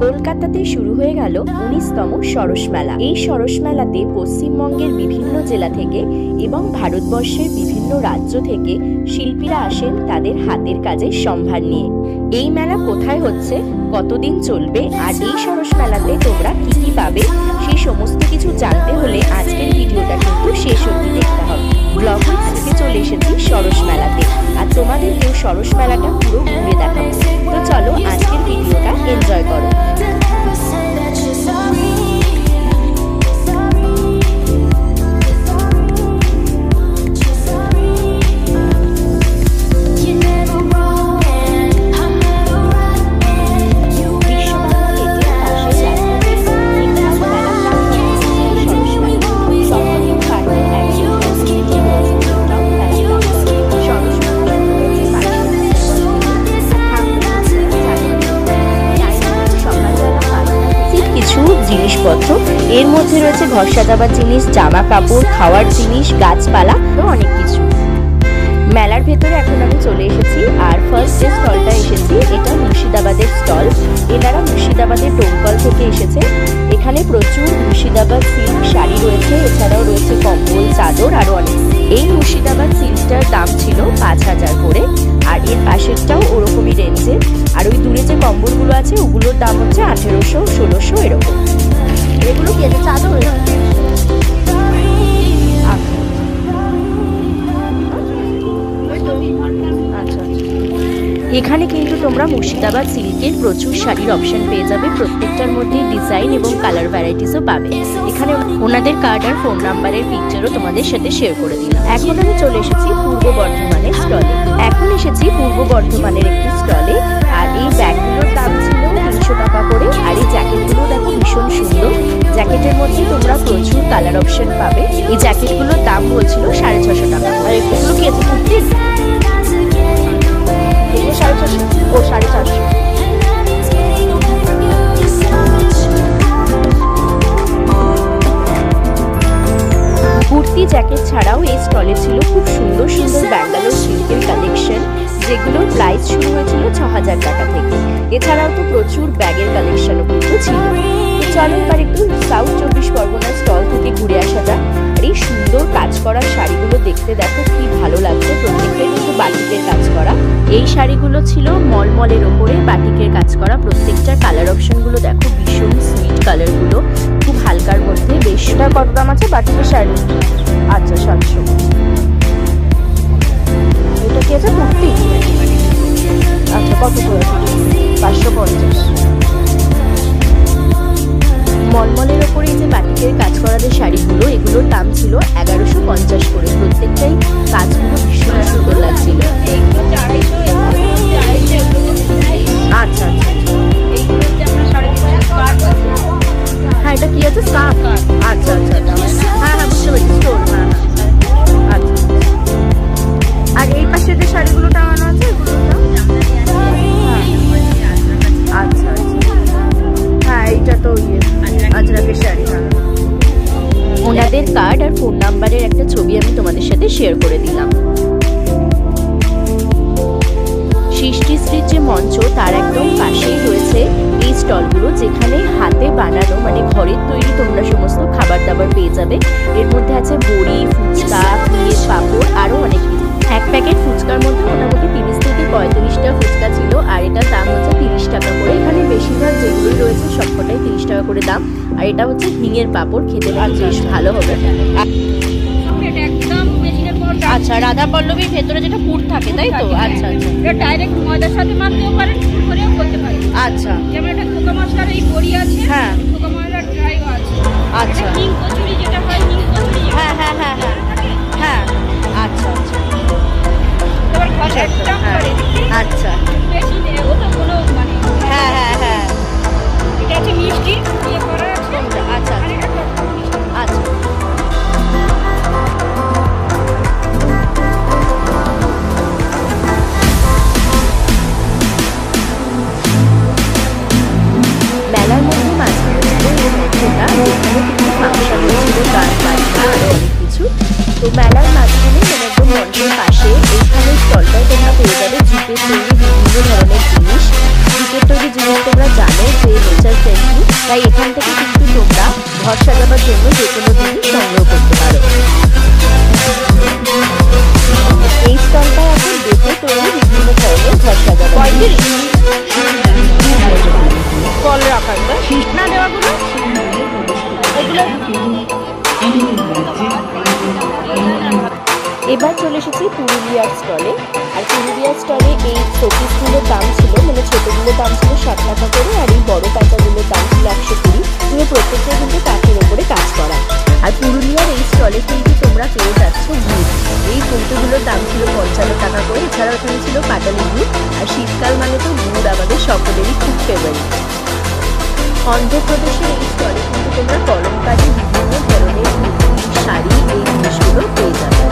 কলকাতাতে শুরু হয়ে গেল 19তম সরস মেলা। এই সরস মেলাতে পশ্চিমবঙ্গের বিভিন্ন জেলা থেকে এবং ভারতবর্ষের বিভিন্ন রাজ্য থেকে শিল্পীরা আসেন তাদের হাতের কাজের সম্ভার নিয়ে। এই মেলা কোথায় হচ্ছে, কতদিন চলবে, আর এই সরস মেলাতে তোমরা কি কি পাবে, সেই সমস্ত কিছু জানতে হলে আজকের ভিডিওটা কিন্তু শেষ অবধি দেখতে হবে। ব্লগ থেকে চলে এসেছি সরস মেলাতে, আর তোমাদেরকেও সরস মেলাটা পুরো ঘুরে দেখাবো। তো চলো আজকের ভিডিওটা এনজয় করো। জিনিসপত্র এর মধ্যে রয়েছে ঘর সাজাবার জিনিস, জামা কাপড়, খাওয়ার জিনিস, গাছপালা ও অনেক কিছু। মেলার ভেতরে এখন আমি চলে এসেছি, আর ফার্স্ট যে স্টলটা এসেছি এটা মুর্শিদাবাদের স্টল। এনারা মুর্শিদাবাদের ডোমকল থেকে এসেছে। এখানে প্রচুর মুর্শিদাবাদ সিল্ক শাড়ি রয়েছে, এছাড়াও রয়েছে কম্বল, চাদর আরো অনেক। এই মুর্শিদাবাদ সিল্কটার দাম ছিল 5000 করে, আর এর পাশেরটাও ওরকমই রেঞ্জের। আর ওই দূরে যে কম্বলগুলো আছে ওগুলোর দাম হচ্ছে 1800, 1600 এরকম। এগুলো কি আছে? চাদর। এখানে কিন্তু তোমরা মুর্শিদাবাদ সিল্কের প্রচুর শাড়ির অপশন পেয়ে যাবে। প্রত্যেকটার মধ্যে ডিজাইন এবং কালার ভ্যারাইটিসও পাবে। এখানে ওনাদের কার্ড আর ফোন নাম্বারের পিকচারও তোমাদের সাথে শেয়ার করে দিলাম। এখন আমি চলে এসেছি পূর্ব বর্ধমানের স্টলে। এখন এসেছি পূর্ব বর্ধমানের একটি স্টলে, আর এই ব্যাগগুলোর দাম ছিল 300 টাকা করে। আর এই জ্যাকেটগুলো দেখো ভীষণ সুন্দর। জ্যাকেটের মধ্যে তোমরা প্রচুর কালার অপশন পাবে। এই জ্যাকেটগুলোর দাম বলছিল 650 টাকা। আর এগুলো কি আছে? কুর্তি 650 ও 450। কুর্তি জ্যাকেট ছাড়াও এই স্টলে ছিল খুব সুন্দর সুন্দর ব্যাঙ্গালোর সিল্কের কালেকশন, যেগুলোর প্রাইস শুরু হয়েছিল 6000 টাকা থেকে। এছাড়াও তো প্রচুর ব্যাগের কালেকশনও কিন্তু ছিল। তো চলো এবার একটু সাউথ 24 পরগনার স্টল থেকে ঘুরে আসা যাক। আর এই সুন্দর কাজ করা শাড়িগুলো দেখতে দেখো কি ভালো লাগছে। প্রত্যেকটাই কিন্তু বাটিকের কাজ করা। এই শাড়িগুলো ছিল মলমলের ওপরে বাটিকের কাজ করা। প্রত্যেকটার কালার অপশনগুলো দেখো ভীষণ সুইট কালারগুলো, খুব হালকার মধ্যে। বেশটা কত দাম আছে বাটিকের শাড়ি? আচ্ছা 700। এটা কি আছে? কুর্তি। আচ্ছা কত করে? 550। মলমলের ওপরে এই যে বাটিকের কাজ করা যে শাড়িগুলো, এগুলোর দাম ছিল 1150 করে। প্রত্যেকটাই কাজগুলো ভীষণ সুন্দর লাগছিল। আচ্ছা হ্যাঁ, এটা কি আছে? স্কার্ফ। আচ্ছা আচ্ছা হ্যাঁ হ্যাঁ বুঝতে পেরেছি, স্টোন। হ্যাঁ আচ্ছা। আর এই পাশে যে শাড়িগুলো টাঙানো আছে এগুলোর দাম? আচ্ছা আচ্ছা হ্যাঁ, এইটা তো ইয়ে আজরাকের শাড়ি। হ্যাঁ, ওনাদের কার্ড আর ফোন নাম্বারের একটা ছবি আমি তোমাদের সাথে শেয়ার করে দিলাম। সৃষ্টি স্ট্রিট যে মঞ্চ তার একদম পাশেই রয়েছে এই স্টলগুলো, যেখানে হাতে বানানো মানে ঘরের তৈরি তোমরা সমস্ত খাবার দাবার পেয়ে যাবে। এর মধ্যে আছে বড়ি, ফুচকা, ফুলের পাপড় আরো অনেক কিছু। এক প্যাকেট ফুচকার মধ্যে মোটামুটি 30 থেকে 35টা ফুচকা ছিল, আর এটার দাম হচ্ছে 30 টাকা করে। এখানে বেশিরভাগ যেগুলোই রয়েছে সবকটাই 30 টাকা করে দাম। আর এটা হচ্ছে হিঙের পাপড়, খেতে বেশ ভালো হবে। আচ্ছা, রাধা পল্লবীর ভেতরে যেটা পুর থাকে তাই তো? আচ্ছা আচ্ছা, এটা ডাইরেক্ট ময়দার সাথে মাখতেও পারেন, পুর করেও করতে পারেন। আচ্ছা, যেমন এটা কোকা মশলার এই বড়ি আছে। হ্যাঁ, কোকা মশলার ড্রাইও আছে। আচ্ছা, হিং কচুরি যেটা হয়, হিং কচুরি। হ্যাঁ হ্যাঁ হ্যাঁ হ্যাঁ হ্যাঁ আচ্ছা আচ্ছা। এবার ঘরে একটা করে। আচ্ছা, বেশি নেই ও তো কোনো মানে। হ্যাঁ হ্যাঁ হ্যাঁ, এটা হচ্ছে মিষ্টি দিয়ে করা আছে। আচ্ছা আচ্ছা। মেলার মধ্যে মাঝখানে ছিল এই মঞ্চটা, যেখানে কিন্তু ফাংশন হয়েছিল, গান বাজনা আরো অনেক কিছু। তো মেলার মাঝখানে মানে একদম মঞ্চের পাশে এইখানে স্টলটায় তোমরা পেয়ে যাবে জুটের তৈরি বিভিন্ন ধরনের জিনিস। জুটের তৈরি জিনিস তোমরা কাস্টমার ফ্রেন্ডলি, তাই এখান থেকে কিন্তু তোমরা ঘর সাজাবার জন্য যে কোনো জিনিস সংগ্রহ করতে পারো। এই স্টলটা এখন বেতে তৈরি বিভিন্ন ধরনের ঘর সাজাবার ফল রাখার না দেওয়াগুলো এবার চলে এসেছি পুরুলিয়ার স্টলে। আর পুরুলিয়ার স্টলে এই শোপিসগুলোর দাম ছিল, মানে ছোটোগুলোর দাম ছিল 60 টাকা করে, আর এই বড় প্যাঁচাগুলোর দাম ছিল 120। তুমি প্রত্যেকটা কিন্তু কাঠের ওপরে কাজ করা। আর পুরুলিয়ার এই স্টলে কিন্তু তোমরা পেয়ে যাচ্ছ গুড়। এই কুলতুগুলোর দাম ছিল 55 টাকা করে। এছাড়াও এখানে ছিল পাটালি গুড়। আর শীতকাল মানে তো গুড় আমাদের সকলেরই খুব ফেভারিট। অন্ধ্রপ্রদেশের এই স্টলে কিন্তু তোমরা কলমকারি, বিভিন্ন ধরনের শাড়ি, এই জিনিসগুলো পেয়ে যাবে।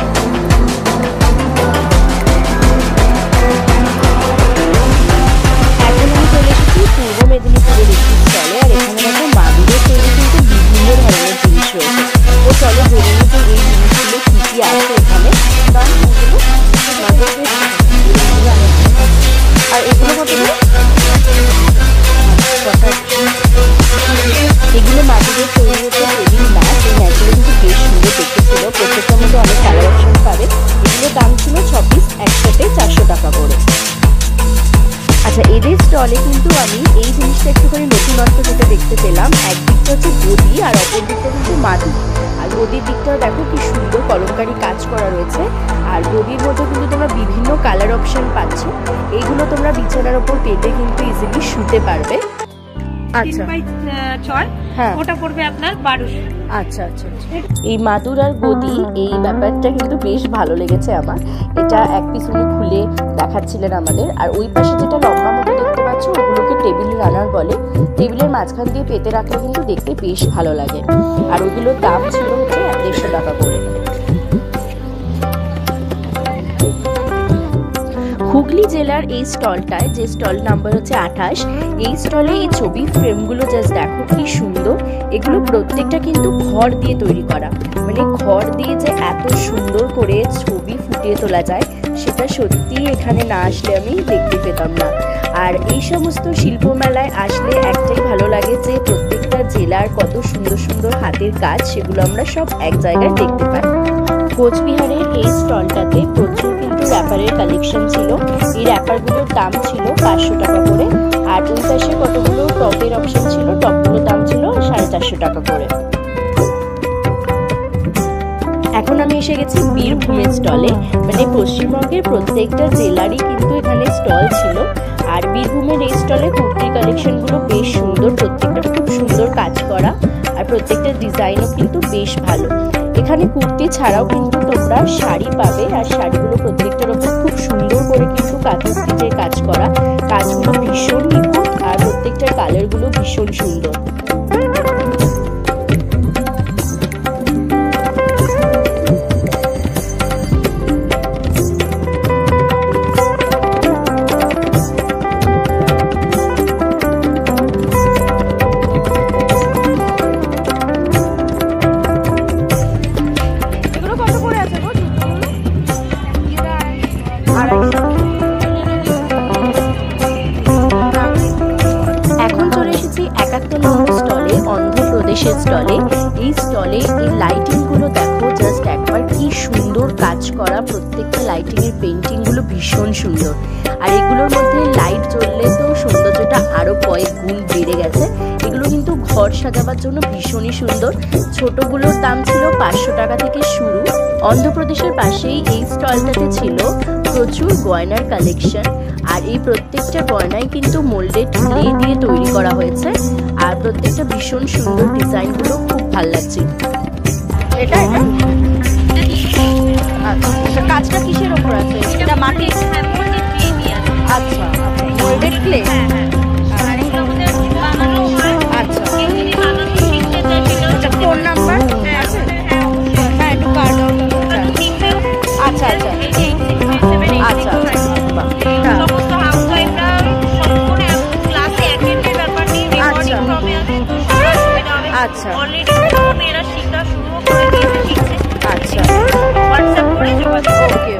এখন আমি চলে এসেছি পূর্ব মেদিনীপুরের একটি স্টলে। আর এখানে দেখো মাদুরের তৈরি কিন্তু বিভিন্ন ধরনের জিনিস রয়েছে। ও চলো জেনে নিই যে এই জিনিসগুলো কী কী আছে এখানে। আর এগুলো কত? এগুলো মাদুরের তৈরি হচ্ছে টেবিল ম্যাট। এই ম্যাটগুলো কিন্তু বেশ সুন্দর দেখতে ছিল। প্রত্যেকটার মধ্যে অনেক কালার অপশন পাবে। এগুলোর দাম ছিল 6 পিস একসাথে 400 টাকা করে। আচ্ছা, এদের স্টলে কিন্তু আমি এই জিনিসটা একটুখানি নতুনত্ব যেটা দেখতে পেলাম, একদিকটা হচ্ছে গদি আর অপর দিকটা কিন্তু মাদুর। আর গদির দিকটাও দেখো কি সুন্দর কলমকারি কাজ করা রয়েছে। আর গদির মধ্যে কিন্তু তোমরা বিভিন্ন কালার অপশন পাচ্ছ। এইগুলো তোমরা বিছানার ওপর পেতে কিন্তু ইজিলি শুতে পারবে। আচ্ছা, 3x6 হ্যাঁ, ওটা পড়বে আপনার 1200। আচ্ছা আচ্ছা। এই মাদুর আর গদি এই ব্যাপারটা কিন্তু বেশ ভালো লেগেছে আমার। এটা এক পিস উনি খুলে দেখাচ্ছিলেন আমাদের। আর ওই পাশে যেটা লম্বা মতো দেখতে পাচ্ছ, ওগুলোকে টেবিল রানার বলে। টেবিলের মাঝখান দিয়ে পেতে রাখলে কিন্তু দেখতে বেশ ভালো লাগে। আর ওগুলোর দাম ছিল হচ্ছে 150 টাকা করে। হুগলি জেলার এই স্টলটায়, যে স্টল নাম্বার হচ্ছে 28, এই স্টলে এই ছবি ফ্রেমগুলো জাস্ট দেখো কি সুন্দর। এগুলো প্রত্যেকটা কিন্তু ঘর দিয়ে তৈরি করা, মানে ঘর দিয়ে যে এত সুন্দর করে ছবি ফুটিয়ে তোলা যায় সেটা সত্যি এখানে না আসলে আমি দেখতে পেতাম না। আর এই সমস্ত শিল্প মেলায় আসলে একটাই ভালো লাগে যে প্রত্যেকটা জেলার কত সুন্দর সুন্দর হাতের কাজ, সেগুলো আমরা সব এক জায়গায় দেখতে পাই। কোচবিহারের এই স্টলটাতে প্রচুর কিন্তু র্যাপারের কালেকশন ছিল। এই র্যাপারগুলোর দাম ছিল 500 টাকা করে। আর ওই পাশে কতগুলো টপের অপশন ছিল, টপগুলোর দাম ছিল 450 টাকা করে। এখন আমি এসে গেছি বীরভূমের স্টলে। মানে পশ্চিমবঙ্গের প্রত্যেকটা জেলারই কিন্তু এখানে স্টল ছিল। আর বীরভূমের এই স্টলে কুর্তির কালেকশনগুলো বেশ সুন্দর, প্রত্যেকটা খুব সুন্দর কাজ করা। আর প্রত্যেকটা ডিজাইনও কিন্তু বেশ ভালো। এখানে কুর্তি ছাড়াও কিন্তু তোমরা শাড়ি পাবে। আর শাড়িগুলো প্রত্যেকটার ওপর খুব সুন্দর করে কিন্তু কাঁথা স্টিচের কাজ করা। কাজগুলো ভীষণ নিখুঁত আর প্রত্যেকটার কালারগুলো ভীষণ সুন্দর। এখন চলে এসেছি 71 নম্বর স্টলে, অন্ধ্রপ্রদেশের স্টলে। এই স্টলে এই লাইটিংগুলো দেখো জাস্ট একবার কি সুন্দর কাজ করা। প্রত্যেকটা লাইটিংয়ের পেন্টিংগুলো ভীষণ সুন্দর। আর এগুলোর মধ্যে লাইট জ্বললে তো সৌন্দর্যটা আরও কয়েক গুণ বেড়ে গেছে। এগুলো কিন্তু ঘর সাজাবার জন্য ভীষণই সুন্দর। ছোটগুলোর দাম ছিল 500 টাকা থেকে শুরু। অন্ধ্রপ্রদেশের পাশেই এই স্টলটাতে ছিল প্রচুর গয়নার কালেকশন। আর এই প্রত্যেকটা গয়নাই কিন্তু মোল্ডেড ক্লে দিয়ে তৈরি করা হয়েছে। আর প্রত্যেকটা ভীষণ সুন্দর, ডিজাইনগুলো খুব ভালো লাগছে। এটা আচ্ছা, কাজটা কিসের ওপর আছে? এটা মাটি, আচ্ছা, মোল্ডেড ক্লে। আচ্ছা, ফোন নাম্বার আছে? হ্যাঁ, একটু কার্ড। আচ্ছা আচ্ছা আচ্ছা আচ্ছা আচ্ছা, ওকে।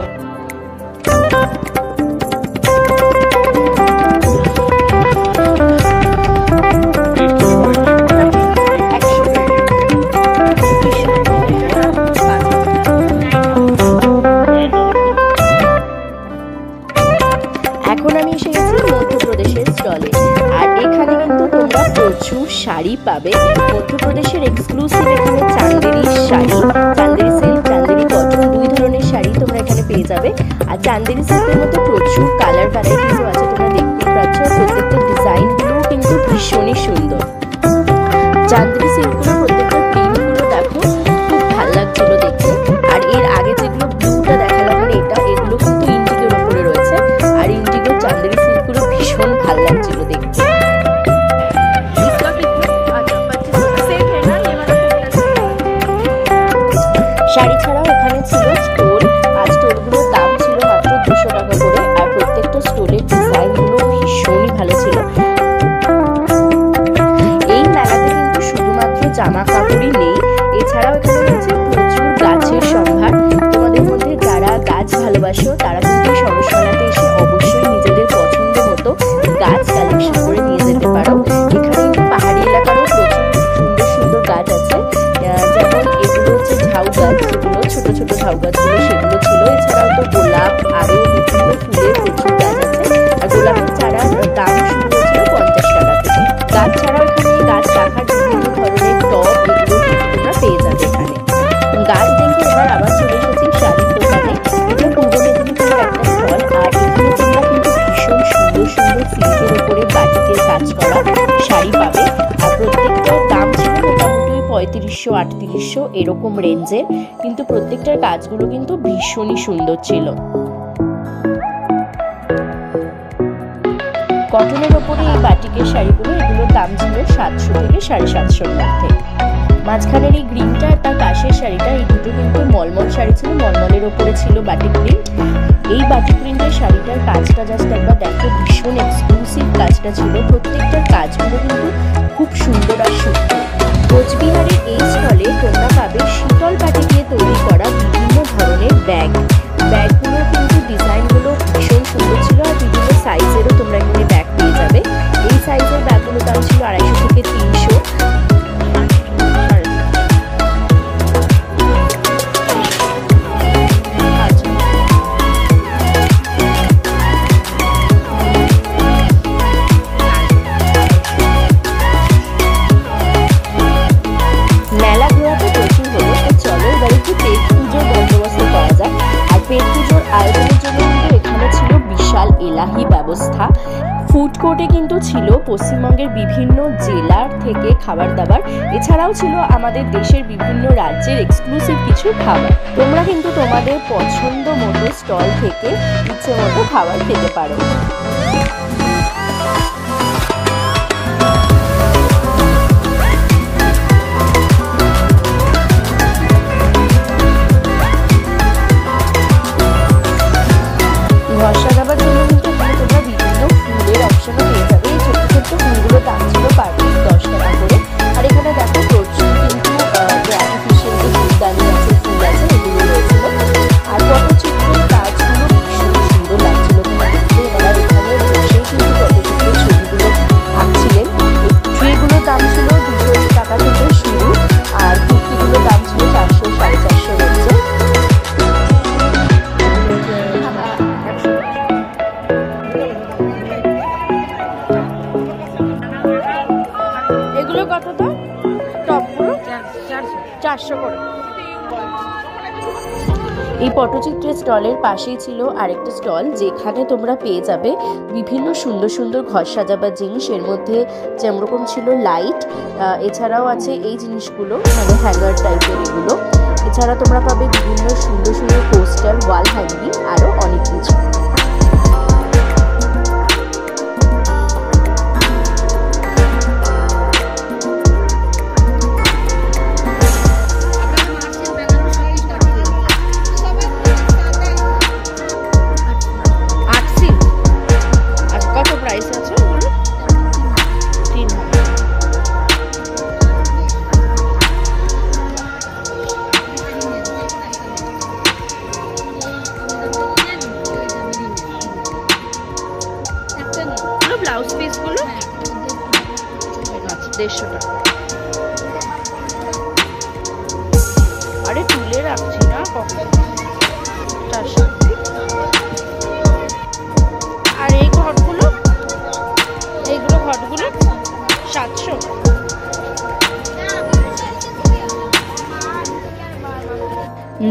প্রচুর শাড়ি পাবে। মধ্যপ্রদেশের এক্সক্লুসিভ এখানে চান্দেরি শাড়ি, চান্দেরি সিল্ক, চান্দেরি কটন, দুই ধরনের শাড়ি তোমরা এখানে পেয়ে যাবে। আর চান্দেরি সিল্কের মধ্যে প্রচুর কালার ভ্যারাইটিসও আছে, তোমরা দেখতেই পাচ্ছ। প্রত্যেকটা ডিজাইনগুলোও কিন্তু ভীষণই সুন্দর। চান্দেরি সিল্কগুলো প্রত্যেকটা প্রিন্টগুলো দেখো, খুব ভালো লাগছিল দেখতে। আর এর আগে যেগুলো ব্লুটা দেখালাম এগুলো কিন্তু ইন্ডিগোর উপরে রয়েছে। আর ইন্ডিগো চান্দেরি সিল্কগুলো ভীষণ ভালো লাগছিল দেখতে। শাড়ি ছাড়াও এখানে ছিল স্টোল, আর স্টোলগুলোর দাম ছিল মাত্র 200 টাকা করে। আর প্রত্যেকটা স্টোলের ডিজাইনগুলো ভীষণই ভালো ছিল। এই মেলাতে কিন্তু শুধুমাত্র জামা কাপড়ই নেই, এছাড়াও এখানে রয়েছে প্রচুর গাছের সম্ভার। তোমাদের মধ্যে যারা গাছ ভালোবাসো তারা কিন্তু সরস মেলাতে এসে অবশ্যই নিজেদের পছন্দ মতো গাছ কালেকশন করে নিয়ে যেতে পারো। এখানে কিন্তু পাহাড়ি এলাকারও প্রচুর সুন্দর সুন্দর গাছ আছে, যেমন এগুলো হচ্ছে ঝাউ গাছ, যেগুলো ছোট ছোট ঝাউ গাছগুলো সেগুলো ছিল। এছাড়াও তো গোলাপ, আরও বিভিন্ন ফুলের প্রচুর গাছ আছে। আর গোলাপের চারার দাম শুরু হয়েছিল 50 টাকা থেকে। গাছ ছাড়াও এখানে গাছ রাখার বিভিন্ন ধরনের টব, এগুলো কিন্তু তোমরা পেয়ে যাবে এখানে। গাছ দেখে এবার আবার চলে এসেছি শাড়ির দোকানে। এটা পূর্ব মেদিনীপুরের একটা স্টল। আর এখানে তোমরা কিন্তু ভীষণ সুন্দর সুন্দর সিল্কের উপরে বাটিকের কাজ করা শাড়ি পাবে। আর প্রত্যেকটার দাম ছিল মোটামুটি 3500-3800 এরকম রেঞ্জের, কিন্তু প্রত্যেকটার কাজগুলো কিন্তু ভীষণই সুন্দর ছিল। কটনের ওপরে এই বাটিকের শাড়িগুলো, এগুলোর দাম ছিল 700 থেকে 750-র মধ্যে। মাঝখানের এই গ্রিনটা আর তার পাশের শাড়িটা, এই দুটো কিন্তু মলমল শাড়ি ছিল, মলমলের ওপরে ছিল বাটিক প্রিন্ট। এই বাটিক প্রিন্টের শাড়িটার কাজটা জাস্ট একবার দেখো, ভীষণ এক্সক্লুসিভ কাজটা ছিল। প্রত্যেকটার কাজগুলো কিন্তু খুব সুন্দর আর সূক্ষ্ম। কোচবিহারের এই স্টলে তোমরা পাবে শীতল পাটি দিয়ে তৈরি করা বিভিন্ন ধরনের ব্যাগগুলো কিন্তু ডিজাইনগুলো ভীষণ সুন্দর ছিল। আর বিভিন্ন সাইজেরও তোমরা এখানে ব্যাগ পেয়ে যাবে। এই সাইজের ব্যাগগুলোর দাম ছিল 250 থেকে 300। মেলা ঘোরাতে প্রচুর হলো, তো চলো এবার একটু পেট পুজোর বন্দোবস্ত করা যাক। আর পেট পুজোর আয়োজনের জন্য কিন্তু এখানে ছিল বিশাল এলাহি ব্যবস্থা। ফুড কোর্টে কিন্তু ছিল পশ্চিমবঙ্গের বিভিন্ন জেলার থেকে খাবার দাবার, এছাড়াও ছিল আমাদের দেশের বিভিন্ন রাজ্যের এক্সক্লুসিভ কিছু খাবার। তোমরা কিন্তু তোমাদের পছন্দ মতো স্টল থেকে ইচ্ছে মতো খাবার খেতে পারো। ঘর সাজাবার জন্য কিন্তু এখানে তোমরা বিভিন্ন ফুলের অপশনও পেয়ে যাবে। এই ছোট্ট ছোট্ট ফুলগুলোর দাম ছিল পার পিস 10 টাকা করে। আর এখানে দেখো প্রচুর কিন্তু আর্টিফিশিয়াল যে ফুলদানি আছে, ফুল আছে, এগুলো রয়েছিল। আর পটচিত্রের কাজগুলো ভীষণ সুন্দর লাগছিল তোমরা দেখতে। এনারা এখানে বসেই কিন্তু পটচিত্রের ছবিগুলো আঁকছিলেন। ট্রেগুলোর দাম ছিল 200 টাকা থেকে শুরু, আর কুর্তিগুলোর দাম ছিল 400-450 রেঞ্জে। এগুলো কত দাম? টপগুলো 400 করে। এই পটচিত্রের স্টলের পাশেই ছিল আরেকটা স্টল, যেখানে তোমরা পেয়ে যাবে বিভিন্ন সুন্দর সুন্দর ঘর সাজাবার জিনিস। এর মধ্যে যেরকম ছিল লাইট, এছাড়াও আছে এই জিনিসগুলো মানে হ্যাঙ্গার টাইপের এগুলো। এছাড়া তোমরা পাবে বিভিন্ন সুন্দর সুন্দর পোস্টার, ওয়াল হ্যাঙ্গিং, আরও অনেক কিছু। ব্লাউজ পিসগুলো 150 টাকা। আরে তুলে রাখছি না কখন। আর এই ঘটগুলো, এইগুলো ঘটগুলো 700।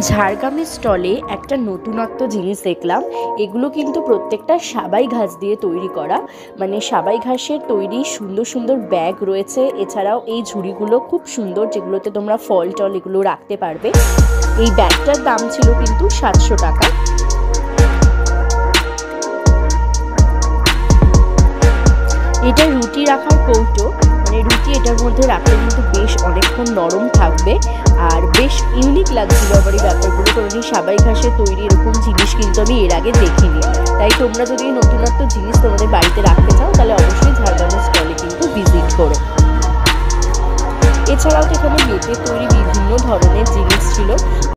ঝাড়গ্রামের স্টলে একটা নতুনত্ব জিনিস দেখলাম। এগুলো কিন্তু প্রত্যেকটা সাবাই ঘাস দিয়ে তৈরি করা, মানে সাবাই ঘাসের তৈরি সুন্দর সুন্দর ব্যাগ রয়েছে। এছাড়াও এই ঝুড়িগুলো খুব সুন্দর, যেগুলোতে তোমরা ফল টল এগুলো রাখতে পারবে। এই ব্যাগটার দাম ছিল কিন্তু 700 টাকা। এটা রুটি রাখার কৌটো, মানে রুটি এটার মধ্যে রাখলে কিন্তু বেশ অনেকক্ষণ নরম থাকবে, আর বেশ ইউনিক লাগছিল আমার এই ব্যাপারগুলো। কারণ এই সাবাই ঘাসের তৈরি এরকম জিনিস কিন্তু আমি এর আগে দেখিনি। তাই তোমরা যদি এই নতুনত্ব জিনিস তোমাদের বাড়িতে রাখতে চাও তাহলে অবশ্যই ঝাড়গ্রামের স্টলে কিন্তু ভিজিট করো। এছাড়াও তো এখানে বেতের তৈরি বিভিন্ন ধরনের জিনিস ছিল।